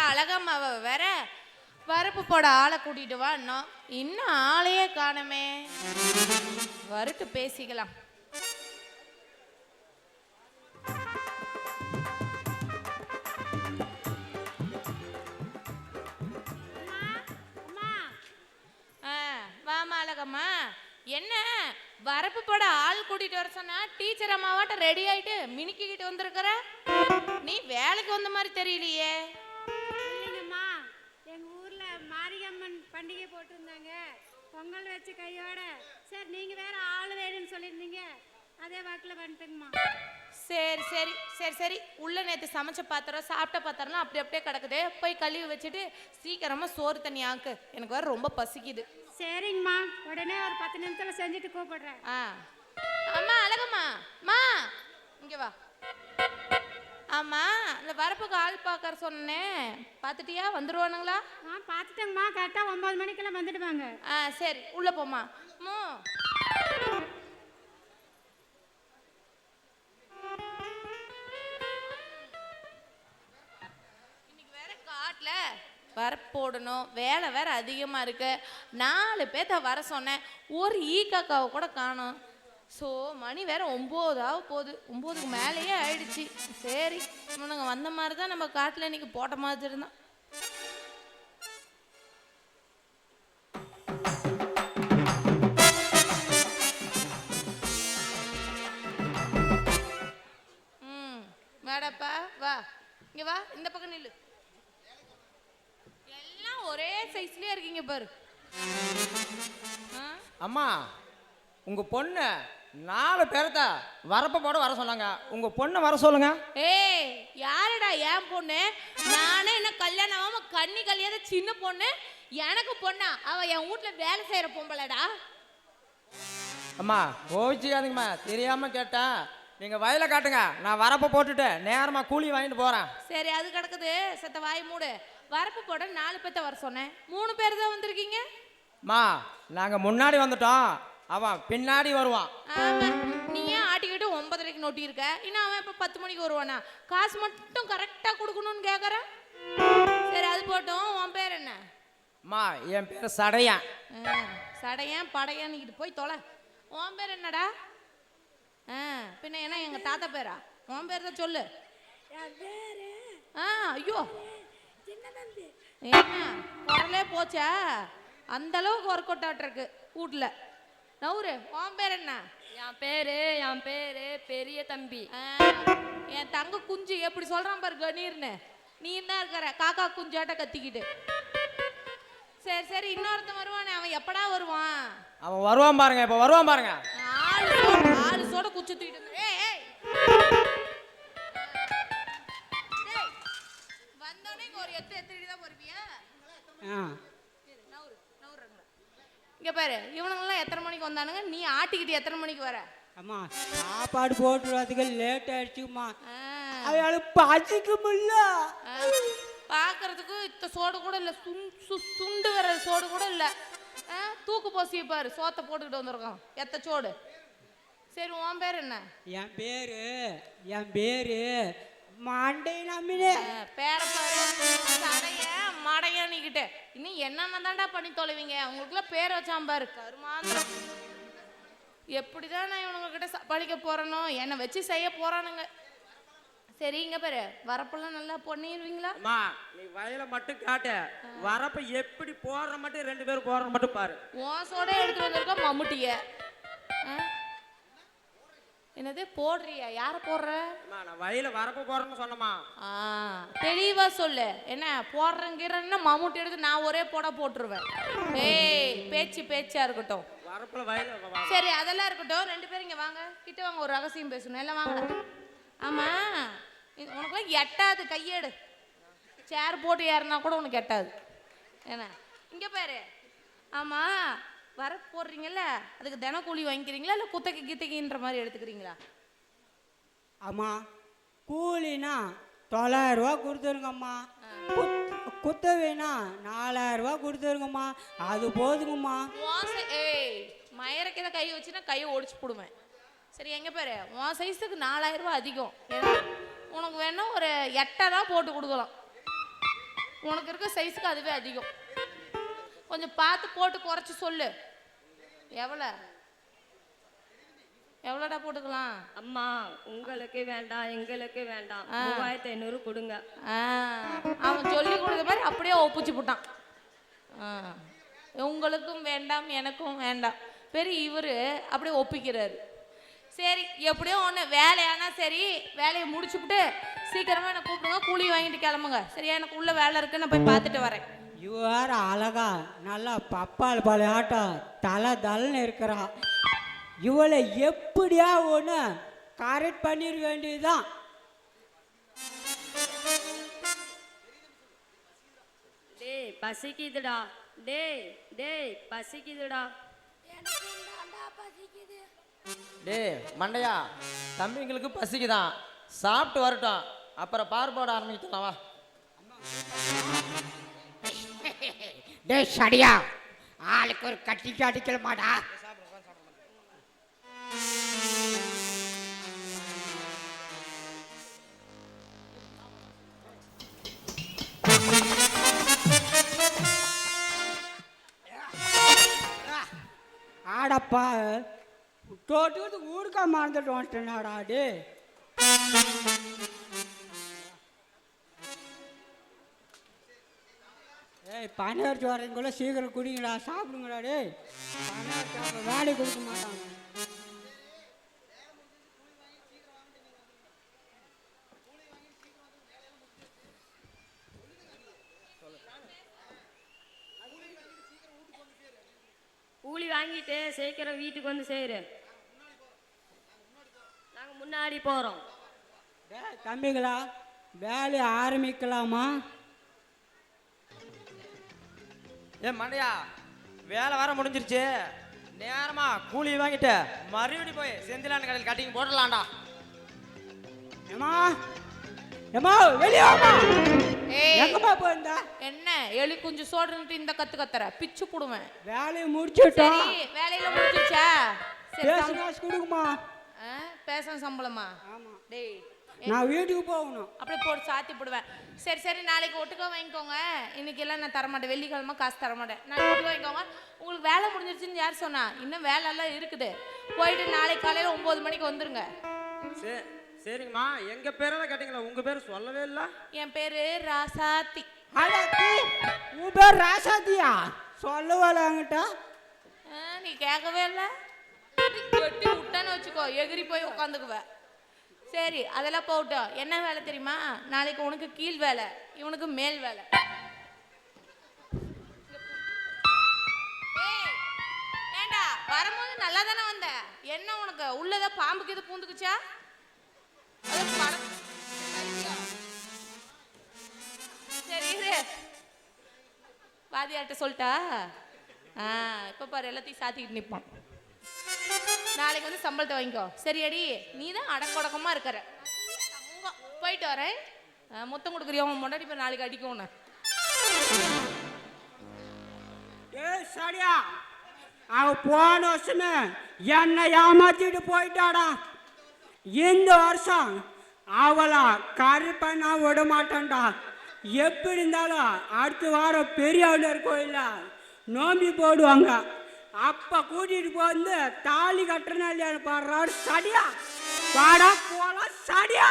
அழகம்மாவை வேற வரப்பு போட ஆளை கூட்டிட்டு வா. இன்னும் ஆளையே காணமே. வரட்டு பேசிக்கலாம். வாமா அழகம்மா. என்ன வரப்பு போட ஆள் கூட்டிட்டு வர சொன்னா டீச்சர் அம்மாவாட்ட ரெடி ஆயிட்டு மினிக்கிட்டு வந்திருக்கிற. நீ வேலைக்கு வந்த மாதிரி தெரியலையே. இல்லைங்கம்மா, எங்க ஊர்ல மாரியம்மன் பண்டிகை போட்டிருந்தாங்க. பொங்கல் வச்சு கையோட சரி நீங்க வேற ஆள் வேணும்னு சொல்லியிருந்தீங்க. அதே வாக்கில் வந்துட்டுங்கம்மா. சரி சரி சரி சரி. உள்ள நேற்று சமைச்ச பாத்திரம் சாப்பிட்ட பாத்திரம்லாம் அப்படி அப்படியே கிடக்குது. போய் கழுவி வச்சுட்டு சீக்கிரமா சோறு தண்ணி ஆக்கு. எனக்கு வேற ரொம்ப பசிக்குது. சரிங்கம்மா, உடனே ஒரு 10 நிமிஷத்துல செஞ்சுட்டு கூப்பிடுறேன். அம்மா அழகம்மா, மா இங்க வா. ஆமா, இந்த வரப்புக்கு ஆள் பார்க்கற சொன்னேன், பார்த்துட்டியா? வந்துருவானுங்களா? பார்த்துட்டேங்கம்மா. கரெக்டாக 9 மணிக்கெல்லாம் வந்துடுவாங்க. சரி உள்ள போமா. இன்னைக்கு வேற காட்டுல வரப்பு போடணும், வேலை வேற அதிகமா இருக்கு. 4 பேர்த்த வர சொன்னேன், ஒரு ஈக்காக்காவை கூட காணோம். ஸோ மணி வேற 9 போகுது. 9க்கு மேலேயே ஆயிடுச்சு. சரி இவனுங்க வந்த மாதிரி தான் நம்ம காட்டில் இன்னைக்கு போட்ட மாதிரி இருந்தான். மேடப்பா வா, இங்க வா, இந்த பக்கம் நில்லு. எல்லாம் ஒரே சைஸ்லயே இருக்கீங்க பாரு. அம்மா, உங்க பொண்ணு 4 பேர்த்த வரப்ப போட வர சொன்னாங்க. உங்க பொண்ணு வர சொல்லுங்க. ஏய் யாருடா என் பொண்ணு? நானே என்ன கல்யாணம் ஆகாம கண்ணி கல்யாண சின்ன பொண்ணு. எனக்கு பொண்ணா? அவ என் வீட்டுல வேலை செய்யற பொம்பளடா. அம்மா கோவிச்சுக்காதீங்கம்மா, தெரியாம கேட்டேன். நீங்க வயலை காட்டுங்க, நான் வரப்ப போட்டுட்டு நேரமா கூலி வாங்கிட்டு போறேன். சரி அது கிடக்குது, செத்த வாய் மூடு. வரப்பு போட 4 பேர்த்த வர சொன்னேன், 3 பேர் தான் வந்திருக்கீங்க. மா நாங்க முன்னாடி வந்துட்டோம், அவன் பின்னாடி வருவான். ஆமா, நீ ஏன் ஆட்டிக்கிட்டு 9:30க்கு நோட்டி இருக்க? இன்னும் அவன் இப்ப 10 மணிக்கு வருவானா? காசு மட்டும் கரெக்டா கொடுக்கணும்னு கேக்குறேன். சரி அது போட்டோம். உன் பேர் என்ன? மா என் பேர் சடையன். சடையன் படையான்னு போய் தொலை. உன் பேர் என்னடா? பின்ன என்ன எங்க தாத்தா பேரா? உன் பேர் தான் சொல்லு. ஐயோ என்ன குரலே போச்சா? அந்த அளவுக்கு ஒர்க் அவுட் ஆட்டிருக்கு வீட்டுல. நவுரு, உன் பேர் என்ன? என் பேரு பெரிய தம்பி. என் தங்க குஞ்சு எப்படி சொல்றான் பாரு கணீர்னு. நீ என்ன இருக்கிற காக்கா குஞ்சாட்ட கத்திக்கிட்டு. சரி சரி, இன்னொருத்தன் வருவானே, அவன் எப்படா வருவான்? அவன் வருவான் பாருங்க, இப்ப வருவான் பாருங்க. ஆளு சோட குச்சி தூக்கிட்டு வந்தோடனே ஒரு எத்திட்டு தான் போறியா? இங்க பாரு, இவனுங்கெல்லாம் எத்தனை மணிக்கு வந்தானுங்க? நீ ஆட்டிக்கிட்டு எத்தனை மணிக்கு வர? அம்மா சாப்பாடு போட்டுறதுக்கு லேட் ஆயிடுச்சுமா. அதனால பசிக்குமில்ல. பாக்குறதுக்கு இத்த சோடு கூட இல்ல, சுண்டு வர சோடு கூட இல்ல. தூக்கு போசிய பாரு, சோத்தை போட்டுக்கிட்டு வந்திருக்கான் எத்த சோடு. சரி உன் பேர் என்ன? என் பேரு மாண்டை நம்பினே. பேர பாரு, சடைய மடைய நீக்கிட்டு. இன்னும் என்னென்ன தாண்டா பண்ணி தொலைவீங்க? உங்களுக்குலாம் பேர் வச்சான் பாரு கருமாந்திரம். எப்படிதான் நான் இவனுங்க கிட்ட படிக்க போறனோ, என்னை வச்சு செய்ய போறானுங்க. சரி இங்க பாரு, வரப்பெல்லாம் நல்லா பண்ணிடுவீங்களா? அம்மா நீ வயலை மட்டும் காட்டு, வரப்ப எப்படி போடுற மட்டும் 2 பேரும் போடுற மட்டும் பாரு. ஓசோட எடுத்து வந்திருக்க மம்முட்டிய. என்னது போடுறியா? யார போடுற? நான் வயல வரப்ப போறேன்னு சொன்னமா. தெளிவா சொல்லு. என்ன போடுறங்கிறன்னா மம்முட்டி எடுத்து நான் ஒரே போட்டுருவேன். ஏய் பேச்சா இருக்கட்டும். வரப்புல வயல. சரி அதெல்லாம் இருக்கட்டும். 2 பேரும் இங்க வாங்க, கிட்ட வாங்க, ஒரு ரகசியம் பேசணும். எல்லாம் வாங்க. ஆமா, உனக்குலாம் எட்டாது, கையேடு. சேர் போட்டு ஏறினா கூட உனக்கு எட்டாது. என்ன இங்க பாரு. ஆமா, வர போடுறீங்கல்ல, அதுக்கு தின கூலி வாங்கிக்கிறீங்களா இல்லை குத்தகைன்ற மாதிரி எடுத்துக்கிறீங்களா? அம்மா கூலினா 900 ரூபா கொடுத்துருங்கம்மா. குத்தவைனா 4000 ரூபா கொடுத்துருங்கம்மா. அது போதுங்கம்மா. ஏய் மயரக்கிற கை வச்சுன்னா கையை ஒடிச்சு போடுவேன். சரி எங்க பாரு, உன் சைஸுக்கு 4000 ரூபா அதிகம். உனக்கு வேணா ஒரு 8 தான் போட்டு கொடுக்கலாம். உனக்கு இருக்க சைஸுக்கு அதுவே அதிகம். கொஞ்சம் பார்த்து போட்டு குறைச்சி சொல்லு. எவ்வளோடா போட்டுக்கலாம்? அம்மா உங்களுக்கு வேண்டாம் எங்களுக்கு வேண்டாம் 3500 கொடுங்க. அவன் சொல்லி கொடுத்த மாதிரி அப்படியே ஒப்பிச்சு போட்டான். உங்களுக்கும் வேண்டாம் எனக்கும் வேண்டாம். பெரிய இவர் அப்படியே ஒப்பிக்கிறாரு. சரி எப்படியோ ஒன்று வேலையானா சரி, வேலையை முடிச்சுப்புட்டு சீக்கிரமாக என்னை கூப்பிடுங்க, கூலி வாங்கிட்டு கிளம்புங்க. சரியா? எனக்கு உள்ள வேலை இருக்குன்னு நான் போய் பார்த்துட்டு வரேன். இவ்வாறு அழகா நல்லா பப்பால் பழையாட்டம் தலை தலன்னு இருக்கிறா. இவளை எப்படியா ஒன்று கரெக்ட் பண்ணிட வேண்டியதுதான். டேய் பசிக்குதுடா, டேய் பசிக்குதுடா. டேய் மண்டையா, தம்பிங்களுக்கு பசிக்குதான், சாப்பிட்டு வரட்டும், அப்புறம் பார்ப்போட ஆரம்பிக்கலாம் வா. டேய் சரியா, ஆளுக்கு ஒரு கட்டிக்கு அடிக்கல மாடா. ஆடப்பா தோட்டத்துக்கு ஊருக்கா மறந்துட்டு வந்துட்டேனாடா. டே ஏய் பனியார் வரீங்களோ சீக்கிரம் குடிங்கடா, சாப்பிடுங்கடா. டே பனியார் வேலை கொடுக்க மாட்டாங்க. கூலி வாங்கிட்டு சீக்கிரம் வீட்டுக்கு வந்து சேரு, நாங்க முன்னாடி போறோம். தம்பிங்களா வேலையை ஆரம்பிக்கலாமா? மண்டையா வேலை வர முடிஞ்சிருச்சு, நேரமா கூலி வாங்கிட்டு மறுபடியும் போய் செந்திலான கடையில் கட்டிங் போடலாம்டா. ஏமா ஏமா வெளியாமா எங்கம்மா போயிருந்தா? என்ன எலி குஞ்சு சோடுன்ட்டு இந்த கத்துற பிச்சு போடுவேன். வேலையை முடிச்சுட்டோம். சரி வேலையில முடிஞ்சிருச்சா? சரி காசு கொடுக்குமா? பேசணும் சம்பளமா? ஆமா. டேய் நான் வீட்டுக்கு போகணும். அப்படியே போட்டு சாத்தி போடுவேன். சரி நாளைக்கு ஒட்டுக்கா வாங்கிக்கோங்க. இன்னைக்கு எல்லாம் நான் தரமாட்டேன், வெள்ளிக்கிழமை காசு தரமாட்டேன். நாளைக்கு ஒட்டுக்கா வாங்கிக்கோங்க. உங்களுக்கு வேலை முடிஞ்சிருச்சுன்னு யார் சொன்னா? இன்னும் வேலை எல்லாம் இருக்குது. போயிட்டு நாளைக்கு காலையில 9 மணிக்கு வந்துருங்க. சரிங்கம்மா. எங்க பேரெல்லாம் கேட்டீங்களா? உங்க பேர் சொல்லவே இல்லை. என் பேரு ராசாத்தி. உன் பேர் ராசாத்தியா? சொல்லவாங்கட்டா நீ கேட்கவே இல்லை. வெட்டி விட்டான்னு வச்சுக்கோ, எகிரி போய் உட்காந்துக்குவ. சரி அதெல்லாம் போகட்டும். என்ன வேலை தெரியுமா? நாளைக்கு உனக்கு கீழ் வேலை, இவனுக்கு மேல் வேலை. ஏண்டா வரும்போது நல்லா தானே வந்த, என்ன உனக்கு உள்ளதான் பாம்புக்கு இது பூந்துக்குச்சா? சரி இரு, வாதியாட்ட சொல்லிட்டா? இப்ப பாரு எல்லாத்தையும் சாத்திக்கிட்டு நிற்பான். நாளைக்கு வந்து சம்பளத்தை வாங்கிக்கோ. சரியாடி? நீ தான் அடக்கொடக்கமா இருக்கிற. போயிட்டு வரேன். மொத்தம் கொடுக்குறியா? உன் முன்னாடி இப்போ நாளைக்கு அடிக்கும். சரியா அவ போன வருஷமே என்னை ஏமாத்திட்டு போயிட்டாடா. இந்த வருஷம் அவளை கருப்பை நான் விட மாட்டேன்டா. எப்படி இருந்தாலும் அடுத்த வாரம் பெரியாளர் கோயில நோம்பி போடுவாங்க. அப்ப கூட்டிட்டு போந்து தாலி கட்டுறனா இல்லையா பாடுறாரு. சரியா வாடா போலாம். சரியா